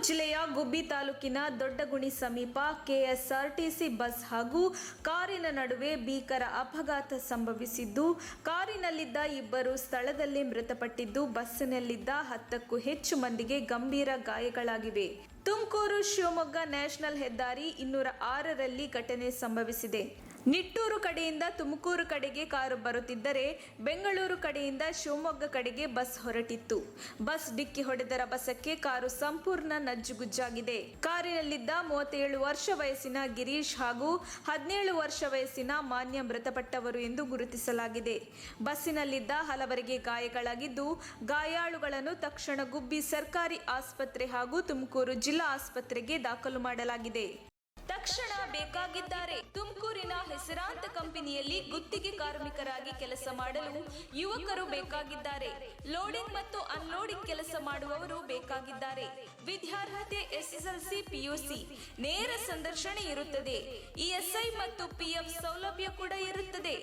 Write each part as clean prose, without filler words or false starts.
ಜಿಲ್ಲೆಯ ಗುಬ್ಬಿ ತಾಲೂಕಿನ ದೊಡ್ಡಗುಣಿ ಸಮೀಪ ಕೆಎಸ್ಆರ್ಟಿಸಿ ಬಸ್ ಹಾಗೂ ಕಾರಿನ ನಡುವೆ ಭೀಕರ ಅಪಘಾತ ಸಂಭವಿಸಿದ್ದು, ಕಾರಿನಲ್ಲಿದ್ದ ಇಬ್ಬರು ಸ್ಥಳದಲ್ಲೇ ಮೃತಪಟ್ಟಿದ್ದು, ಬಸ್ಸಿನಲ್ಲಿದ್ದ 10ಕ್ಕೂ ಹೆಚ್ಚು ಮಂದಿಗೆ ಗಂಭೀರ ಗಾಯಗಳಾಗಿವೆ. ತುಮಕೂರು ಶಿವಮೊಗ್ಗ ನ್ಯಾಷನಲ್ ಹೆದ್ದಾರಿ 206ರಲ್ಲಿ ಘಟನೆ ಸಂಭವಿಸಿದೆ. ನಿಟ್ಟೂರು ಕಡೆಯಿಂದ ತುಮಕೂರು ಕಡೆಗೆ ಕಾರು ಬರುತ್ತಿದ್ದರೆ, ಬೆಂಗಳೂರು ಕಡೆಯಿಂದ ಶಿವಮೊಗ್ಗ ಕಡೆಗೆ ಬಸ್ ಹೊರಟಿತ್ತು. ಬಸ್ ಡಿಕ್ಕಿ ಹೊಡೆದ ರಭಸಕ್ಕೆ ಕಾರು ಸಂಪೂರ್ಣ ನಜ್ಜುಗುಜ್ಜಾಗಿದೆ. ಕಾರಿನಲ್ಲಿದ್ದ 37 ವರ್ಷ ವಯಸ್ಸಿನ ಗಿರೀಶ್ ಹಾಗೂ 17 ವರ್ಷ ವಯಸ್ಸಿನ ಮಾನ್ಯ ಮೃತಪಟ್ಟವರು ಎಂದು ಗುರುತಿಸಲಾಗಿದೆ. ಬಸ್ಸಿನಲ್ಲಿದ್ದ ಹಲವರಿಗೆ ಗಾಯಗಳಾಗಿದ್ದು, ಗಾಯಾಳುಗಳನ್ನು ತಕ್ಷಣ ಗುಬ್ಬಿ ಸರ್ಕಾರಿ ಆಸ್ಪತ್ರೆ ಹಾಗೂ ತುಮಕೂರು ಜಿಲ್ಲಾ ಆಸ್ಪತ್ರೆಗೆ ದಾಖಲು ಮಾಡಲಾಗಿದೆ. ತಕ್ಷಣ ಬೇಕಾಗಿದ್ದಾರೆ. ತುಮಕೂರಿನ ಹೆಸರಾಂತ ಕಂಪನಿಯಲ್ಲಿ ಗುತ್ತಿಗೆ ಕಾರ್ಮಿಕರಾಗಿ ಕೆಲಸ ಮಾಡಲು ಯುವಕರು ಬೇಕಾಗಿದ್ದಾರೆ. ಲೋಡಿಂಗ್ ಮತ್ತು ಅನ್ಲೋಡಿಂಗ್ ಕೆಲಸ ಮಾಡುವವರು ಬೇಕಾಗಿದ್ದಾರೆ. ವಿದ್ಯಾರ್ಹತೆ SSLC PUC. ನೇರ ಸಂದರ್ಶನ ಇರುತ್ತದೆ. ESI ಮತ್ತು PF ಸೌಲಭ್ಯ ಕೂಡ ಇರುತ್ತದೆ.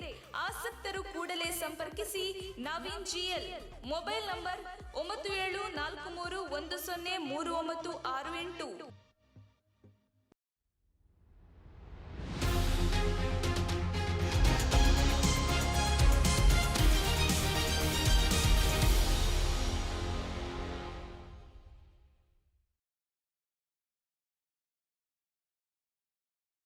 ಆಸಕ್ತರು ಕೂಡಲೇ ಸಂಪರ್ಕಿಸಿ. ನವೀನ್ GL. Mobile number 9743103968.